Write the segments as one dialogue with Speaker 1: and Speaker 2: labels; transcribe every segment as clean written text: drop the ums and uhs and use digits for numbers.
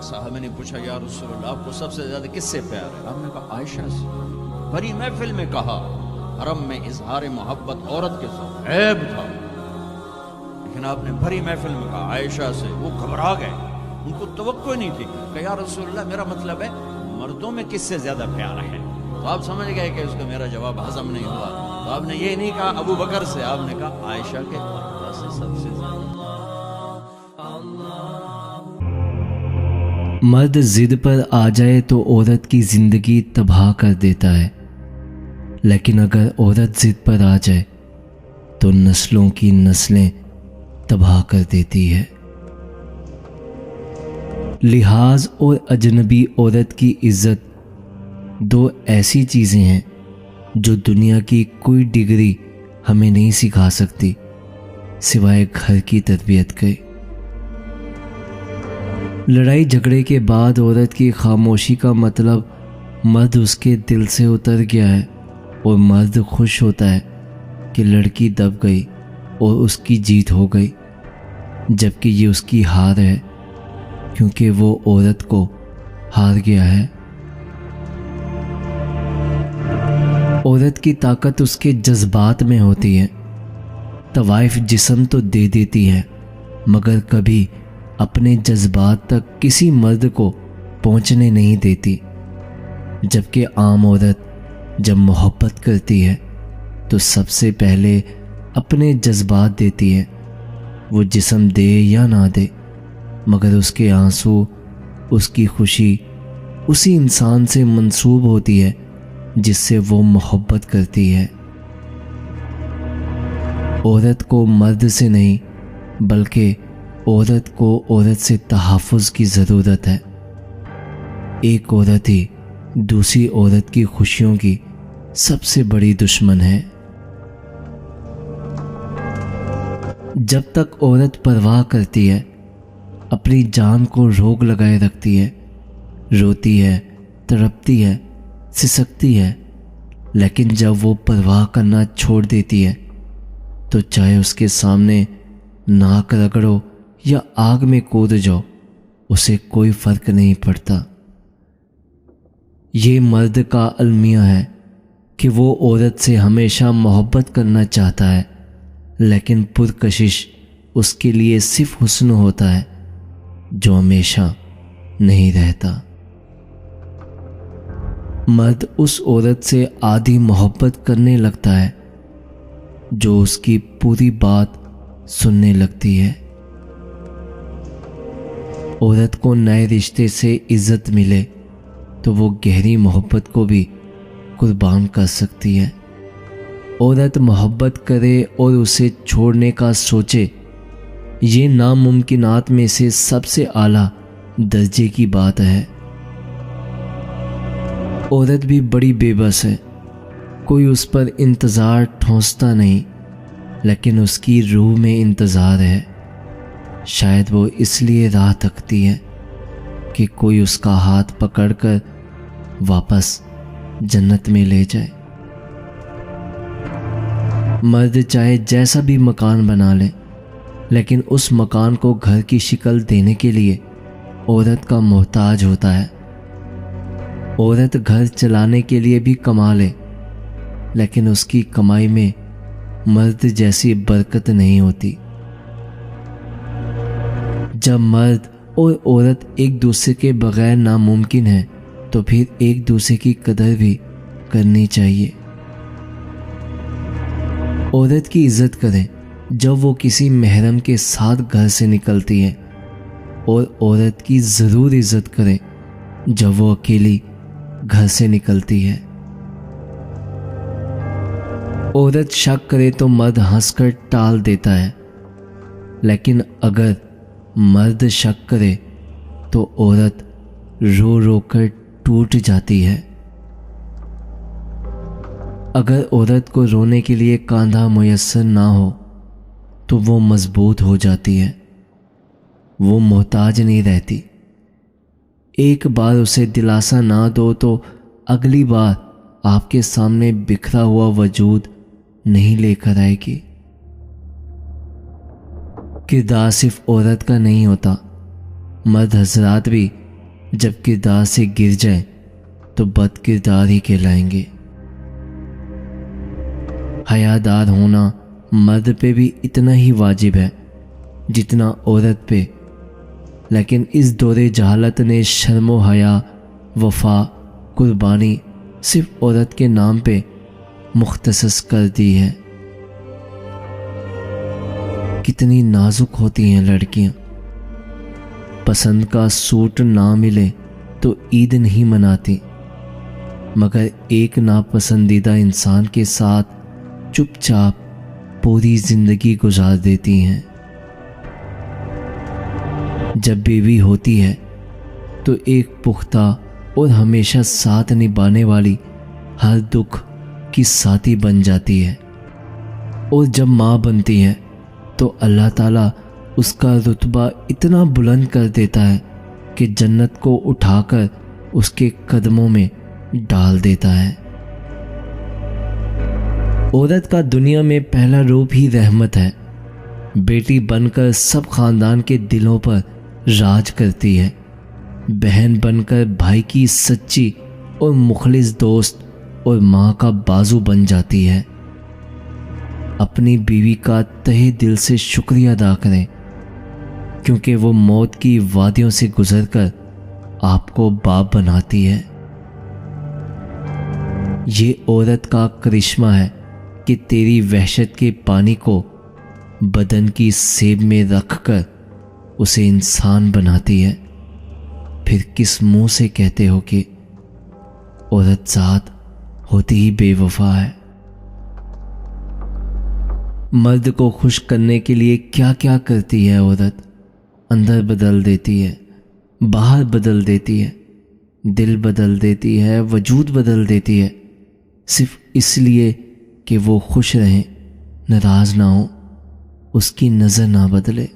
Speaker 1: एक साहब ने पूछा, या रसूलल्लाह आपको सबसे ज्यादा किससे प्यार है? आपने कहा आयशा से। बड़ी महफिल में कहा, हरम में इजहार मोहब्बत औरत के साथ ऐब था, लेकिन आपने भरी महफिल में कहा आयशा से। वो घबरा गए, उनको तवक्को नहीं थी कि या रसूलल्लाह मेरा मतलब है मर्दों में किससे ज्यादा प्यार है। तो आप समझ गए कि उसका मेरा जवाब हजम नहीं हुआ। तो आपने ये नहीं कहा अबू बकर से, आपने कहा आयशा के पर्दा से सबसे ज्यादा।
Speaker 2: मर्द जिद पर आ जाए तो औरत की जिंदगी तबाह कर देता है, लेकिन अगर औरत जिद पर आ जाए तो नस्लों की नस्लें तबाह कर देती है। लिहाज और अजनबी औरत की इज्जत दो ऐसी चीज़ें हैं जो दुनिया की कोई डिग्री हमें नहीं सिखा सकती सिवाय घर की तरबियत के। लड़ाई झगड़े के बाद औरत की खामोशी का मतलब मर्द उसके दिल से उतर गया है और मर्द खुश होता है कि लड़की दब गई और उसकी जीत हो गई, जबकि ये उसकी हार है क्योंकि वो औरत को हार गया है। औरत की ताकत उसके जज्बात में होती है। तवाइफ जिस्म तो दे देती है मगर कभी अपने जज्बात तक किसी मर्द को पहुंचने नहीं देती, जबकि आम औरत जब मोहब्बत करती है तो सबसे पहले अपने जज्बात देती है। वो जिस्म दे या ना दे, मगर उसके आंसू, उसकी खुशी उसी इंसान से मंसूब होती है जिससे वो मोहब्बत करती है। औरत को मर्द से नहीं बल्कि औरत को औरत से तहफ़्फ़ुज़ की ज़रूरत है। एक औरत ही दूसरी औरत की खुशियों की सबसे बड़ी दुश्मन है। जब तक औरत परवाह करती है, अपनी जान को रोक लगाए रखती है, रोती है, तड़पती है, सिसकती है, लेकिन जब वो परवाह करना छोड़ देती है तो चाहे उसके सामने नाक रगड़ो या आग में कूद जाओ, उसे कोई फर्क नहीं पड़ता। ये मर्द का अलमिया है कि वो औरत से हमेशा मोहब्बत करना चाहता है, लेकिन पुरकशिश उसके लिए सिर्फ हुस्न होता है जो हमेशा नहीं रहता। मर्द उस औरत से आधी मोहब्बत करने लगता है जो उसकी पूरी बात सुनने लगती है। औरत को नए रिश्ते से इज्जत मिले तो वो गहरी मोहब्बत को भी कुर्बान कर सकती है। औरत मोहब्बत करे और उसे छोड़ने का सोचे, ये नामुमकिनात में से सबसे आला दर्जे की बात है। औरत भी बड़ी बेबस है, कोई उस पर इंतज़ार ठोंसता नहीं, लेकिन उसकी रूह में इंतज़ार है। शायद वो इसलिए राह तकती है कि कोई उसका हाथ पकड़कर वापस जन्नत में ले जाए। मर्द चाहे जैसा भी मकान बना ले, लेकिन उस मकान को घर की शक्ल देने के लिए औरत का मोहताज होता है। औरत घर चलाने के लिए भी कमा ले, लेकिन उसकी कमाई में मर्द जैसी बरकत नहीं होती। जब मर्द और औरत एक दूसरे के बगैर नामुमकिन है तो फिर एक दूसरे की कदर भी करनी चाहिए। औरत की इज्जत करें जब वो किसी महरम के साथ घर से निकलती है, और औरत की ज़रूर इज्जत करें जब वो अकेली घर से निकलती है। औरत शक करे तो मर्द हंसकर टाल देता है, लेकिन अगर मर्द शक करे तो औरत रो रो कर टूट जाती है। अगर औरत को रोने के लिए कांधा मुयस्सर ना हो तो वो मजबूत हो जाती है, वो मोहताज नहीं रहती। एक बार उसे दिलासा ना दो तो अगली बार आपके सामने बिखरा हुआ वजूद नहीं लेकर आएगी। किरदार सिर्फ औरत का नहीं होता, मर्द हजरात भी जब किरदार से गिर जाए तो बद किरदार ही कहलाएंगे। हयादार होना मर्द पे भी इतना ही वाजिब है जितना औरत पे, लेकिन इस दौरे जहालत ने शर्म हया, वफा, कुर्बानी सिर्फ औरत के नाम पे मुख्तसस कर दी है। कितनी नाजुक होती हैं लड़कियां। पसंद का सूट ना मिले तो ईद नहीं मनाती, मगर एक नापसंदीदा इंसान के साथ चुपचाप पूरी जिंदगी गुजार देती हैं। जब बीवी होती है तो एक पुख्ता और हमेशा साथ निभाने वाली हर दुख की साथी बन जाती है, और जब माँ बनती है तो अल्लाह ताला उसका रुतबा इतना बुलंद कर देता है कि जन्नत को उठाकर उसके कदमों में डाल देता है। औरत का दुनिया में पहला रूप ही रहमत है। बेटी बनकर सब खानदान के दिलों पर राज करती है। बहन बनकर भाई की सच्ची और मुखलिस दोस्त और माँ का बाजू बन जाती है। अपनी बीवी का तहे दिल से शुक्रिया अदा करें, क्योंकि वो मौत की वादियों से गुजरकर आपको बाप बनाती है। ये औरत का करिश्मा है कि तेरी वहशत के पानी को बदन की सेब में रखकर उसे इंसान बनाती है। फिर किस मुंह से कहते हो कि औरत ज़ात होती ही बेवफा है। मर्द को खुश करने के लिए क्या क्या करती है औरत। अंदर बदल देती है, बाहर बदल देती है, दिल बदल देती है, वजूद बदल देती है, सिर्फ इसलिए कि वो खुश रहें, नाराज ना हो, उसकी नजर ना बदले।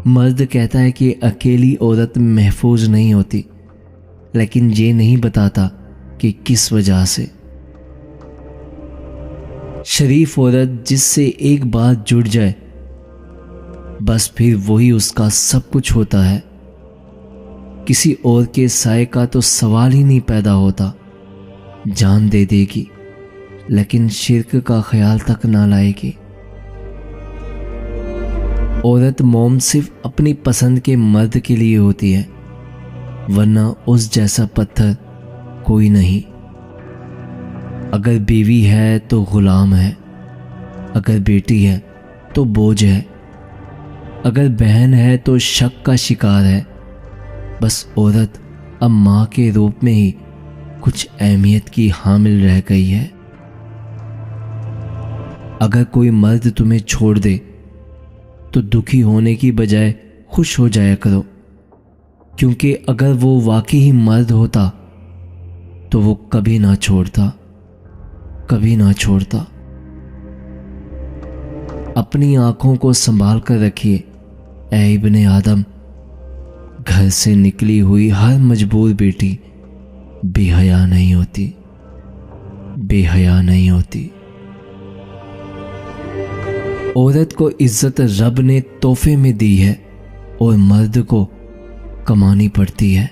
Speaker 2: मर्द कहता है कि अकेली औरत महफूज नहीं होती, लेकिन ये नहीं बताता कि किस वजह से। शरीफ औरत जिससे एक बात जुड़ जाए बस फिर वही उसका सब कुछ होता है। किसी और के साए का तो सवाल ही नहीं पैदा होता। जान दे देगी लेकिन शिर्क का ख्याल तक ना लाएगी। औरत मोम सिर्फ अपनी पसंद के मर्द के लिए होती है, वरना उस जैसा पत्थर कोई नहीं। अगर बीवी है तो गुलाम है, अगर बेटी है तो बोझ है, अगर बहन है तो शक का शिकार है। बस औरत अब माँ के रूप में ही कुछ अहमियत की हामिल रह गई है। अगर कोई मर्द तुम्हें छोड़ दे तो दुखी होने की बजाय खुश हो जाया करो, क्योंकि अगर वो वाकई ही मर्द होता तो वो कभी ना छोड़ता, कभी ना छोड़ता। अपनी आंखों को संभाल कर रखिए ऐ इब्ने आदम। घर से निकली हुई हर मजबूर बेटी बेहया नहीं होती, बेहया नहीं होती। औरत को इज्जत रब ने तोहफे में दी है और मर्द को कमानी पड़ती है।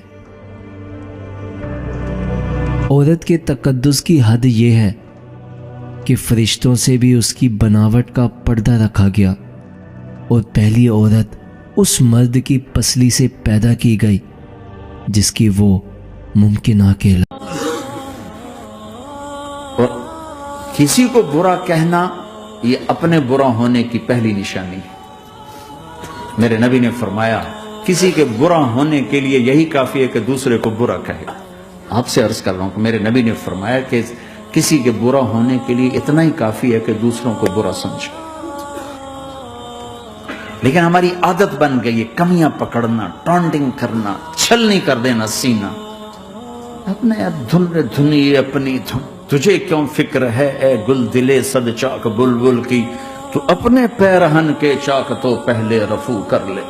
Speaker 2: औरत के तकद्दुस की हद यह है कि फरिश्तों से भी उसकी बनावट का पर्दा रखा गया और पहली औरत उस मर्द की पसली से पैदा की गई जिसकी वो मुमकिन कहला।
Speaker 1: और किसी को बुरा कहना ये अपने बुरा होने की पहली निशानी है। मेरे नबी ने फरमाया किसी के बुरा होने के लिए यही काफी है कि दूसरे को बुरा कहे। आपसे अर्ज कर रहा हूं कि मेरे नबी ने फरमाया कि किसी के बुरा होने के लिए इतना ही काफी है कि दूसरों को बुरा समझे। लेकिन हमारी आदत बन गई है कमियां पकड़ना, टॉन्टिंग करना, छलनी कर देना सीना। अपने धुनी अपनी धुन, तुझे क्यों फिक्र है ए गुल दिले सद चाक बुलबुल की, तू अपने पैरहन के चाक तो पहले रफू कर ले।